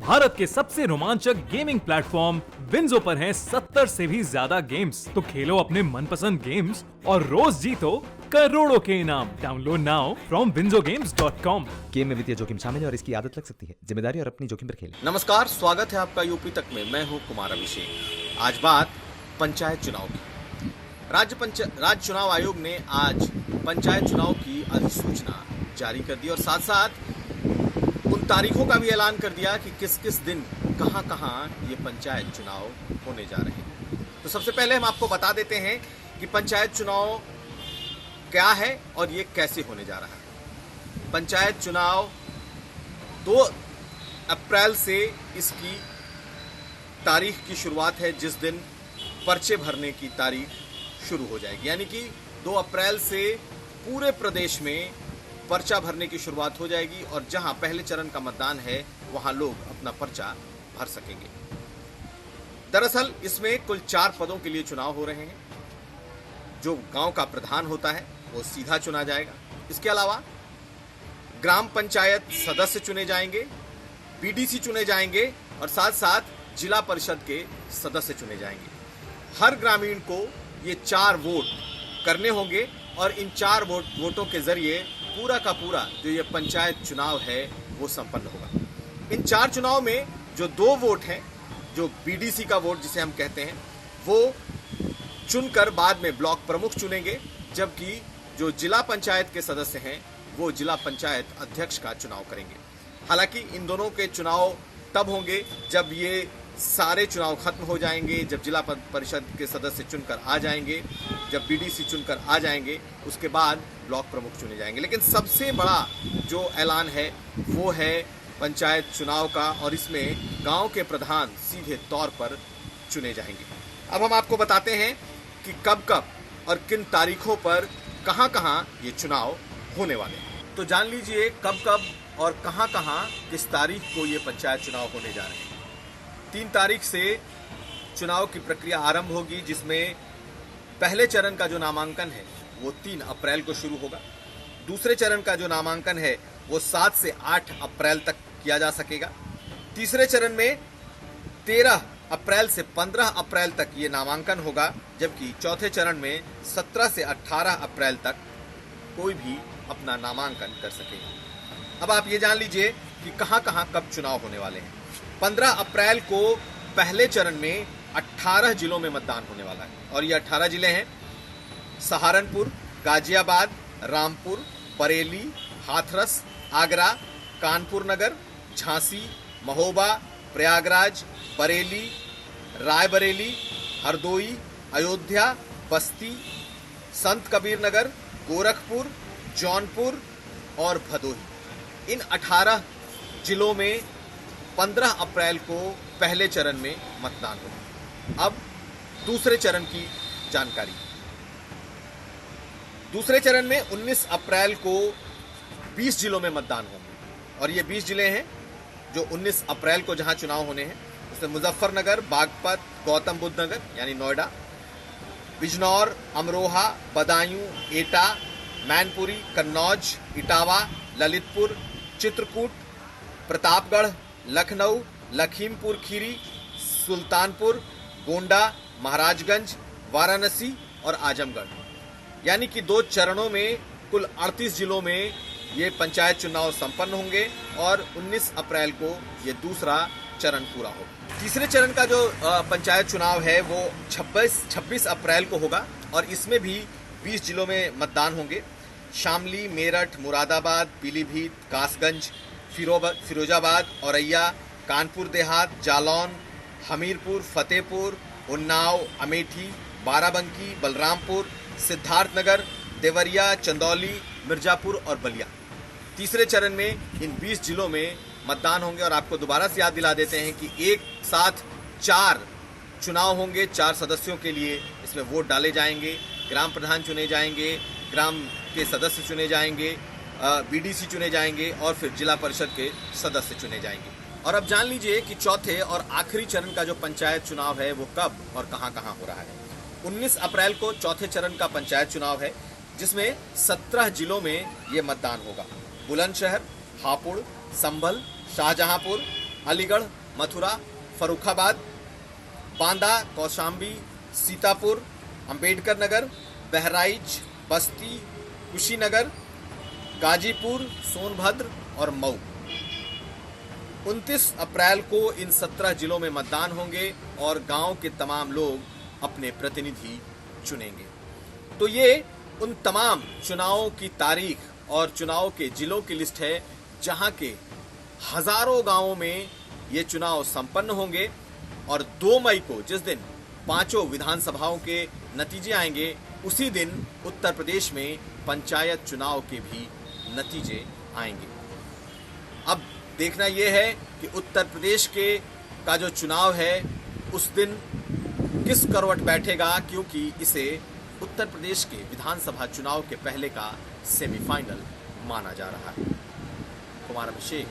भारत के सबसे रोमांचक गेमिंग प्लेटफॉर्म विंजो पर हैं 70 से भी ज्यादा गेम्स। तो खेलो अपने मनपसंद गेम्स और रोज जीतो करोड़ों के इनाम। Download now from winzogames.com। Game में वित्तीय जोखिम शामिल है और इसकी आदत लग सकती है। जिम्मेदारी और अपनी जोखिम पर खेलें। नमस्कार, स्वागत है आपका यूपी तक में। मैं हूं कुमार अभिषेक। आज बात पंचायत चुनाव की। राज्य चुनाव आयोग ने आज पंचायत चुनाव की अधिसूचना जारी कर दी और साथ साथ उन तारीखों का भी ऐलान कर दिया कि किस किस दिन कहां कहां ये पंचायत चुनाव होने जा रहे हैं। तो सबसे पहले हम आपको बता देते हैं कि पंचायत चुनाव क्या है और ये कैसे होने जा रहा है। पंचायत चुनाव 2 अप्रैल से इसकी तारीख की शुरुआत है, जिस दिन पर्चे भरने की तारीख शुरू हो जाएगी। यानी कि 2 अप्रैल से पूरे प्रदेश में पर्चा भरने की शुरुआत हो जाएगी और जहां पहले चरण का मतदान है वहां लोग अपना पर्चा भर सकेंगे। दरअसल इसमें कुल 4 पदों के लिए चुनाव हो रहे हैं। जो गांव का प्रधान होता है वो सीधा चुना जाएगा। इसके अलावा ग्राम पंचायत सदस्य चुने जाएंगे, बीडीसी चुने जाएंगे और साथ साथ जिला परिषद के सदस्य चुने जाएंगे। हर ग्रामीण को ये 4 वोट करने होंगे और इन 4 वोटों के जरिए पूरा का पूरा जो ये पंचायत चुनाव है वो संपन्न होगा। इन 4 चुनाव में जो 2 वोट हैं, जो बीडीसी का वोट जिसे हम कहते हैं, वो चुनकर बाद में ब्लॉक प्रमुख चुनेंगे, जबकि जो जिला पंचायत के सदस्य हैं वो जिला पंचायत अध्यक्ष का चुनाव करेंगे। हालांकि इन दोनों के चुनाव तब होंगे जब ये सारे चुनाव खत्म हो जाएंगे, जब जिला परिषद के सदस्य चुनकर आ जाएंगे, जब बीडीसी चुनकर आ जाएंगे, उसके बाद ब्लॉक प्रमुख चुने जाएंगे। लेकिन सबसे बड़ा जो ऐलान है वो है पंचायत चुनाव का और इसमें गांव के प्रधान सीधे तौर पर चुने जाएंगे। अब हम आपको बताते हैं कि कब कब और किन तारीखों पर कहां कहां ये चुनाव होने वाले हैं। तो जान लीजिए कब कब और कहां कहां किस तारीख को ये पंचायत चुनाव होने जा रहे हैं। 3 तारीख से चुनाव की प्रक्रिया आरंभ होगी, जिसमें पहले चरण का जो नामांकन है वो 3 अप्रैल को शुरू होगा। दूसरे चरण का जो नामांकन है वो 7 से 8 अप्रैल तक किया जा सकेगा। तीसरे चरण में 13 अप्रैल से 15 अप्रैल तक ये नामांकन होगा, जबकि चौथे चरण में 17 से 18 अप्रैल तक कोई भी अपना नामांकन कर सकेगा। अब आप ये जान लीजिए कि कहां कहां कब चुनाव होने वाले हैं। 15 अप्रैल को पहले चरण में 18 जिलों में मतदान होने वाला है और ये 18 जिले हैं: सहारनपुर, गाजियाबाद, रामपुर, बरेली, हाथरस, आगरा, कानपुर नगर, झांसी, महोबा, प्रयागराज, बरेली, रायबरेली, हरदोई, अयोध्या, बस्ती, संत कबीर नगर, गोरखपुर, जौनपुर और भदोही। इन 18 जिलों में 15 अप्रैल को पहले चरण में मतदान होगा। अब दूसरे चरण की जानकारी। दूसरे चरण में 19 अप्रैल को 20 जिलों में मतदान होंगे और ये 20 जिले हैं जो 19 अप्रैल को जहां चुनाव होने हैं। उसमें मुजफ्फरनगर, बागपत, गौतम बुद्ध नगर यानी नोएडा, बिजनौर, अमरोहा, बदायूं, एटा, मैनपुरी, कन्नौज, इटावा, ललितपुर, चित्रकूट, प्रतापगढ़, लखनऊ, लखीमपुर खीरी, सुल्तानपुर, गोंडा, महाराजगंज, वाराणसी और आजमगढ़। यानी कि 2 चरणों में कुल 38 जिलों में ये पंचायत चुनाव संपन्न होंगे और 19 अप्रैल को ये दूसरा चरण पूरा होगा। तीसरे चरण का जो पंचायत चुनाव है वो 26 अप्रैल को होगा और इसमें भी 20 जिलों में मतदान होंगे। शामली, मेरठ, मुरादाबाद, पीलीभीत, कासगंज, फिरोजाबाद, औरैया, कानपुर देहात, जालौन, हमीरपुर, फतेहपुर, उन्नाव, अमेठी, बाराबंकी, बलरामपुर, सिद्धार्थनगर, देवरिया, चंदौली, मिर्जापुर और बलिया। तीसरे चरण में इन 20 जिलों में मतदान होंगे और आपको दोबारा से याद दिला देते हैं कि एक साथ 4 चुनाव होंगे 4 सदस्यों के लिए। इसमें वोट डाले जाएंगे, ग्राम प्रधान चुने जाएंगे, ग्राम के सदस्य चुने जाएंगे, बीडीसी चुने जाएंगे और फिर जिला परिषद के सदस्य चुने जाएंगे। और अब जान लीजिए कि चौथे और आखिरी चरण का जो पंचायत चुनाव है वो कब और कहां कहां हो रहा है। 19 अप्रैल को चौथे चरण का पंचायत चुनाव है, जिसमें 17 जिलों में ये मतदान होगा। बुलंदशहर, हापुड़, संभल, शाहजहांपुर, अलीगढ़, मथुरा, फरुखाबाद, बांदा, कौशाम्बी, सीतापुर, अंबेडकर नगर, बहराइच, बस्ती, कुशीनगर, गाजीपुर, सोनभद्र और मऊ। 29 अप्रैल को इन 17 जिलों में मतदान होंगे और गांव के तमाम लोग अपने प्रतिनिधि चुनेंगे। तो ये उन तमाम चुनावों की तारीख और चुनाव के जिलों की लिस्ट है जहां के हजारों गांवों में ये चुनाव संपन्न होंगे और 2 मई को जिस दिन 5 विधानसभाओं के नतीजे आएंगे उसी दिन उत्तर प्रदेश में पंचायत चुनाव के भी नतीजे आएंगे। अब देखना यह है कि उत्तर प्रदेश का जो चुनाव है उस दिन किस करवट बैठेगा, क्योंकि इसे उत्तर प्रदेश के विधानसभा चुनाव के पहले का सेमीफाइनल माना जा रहा है। कुमार अभिषेक,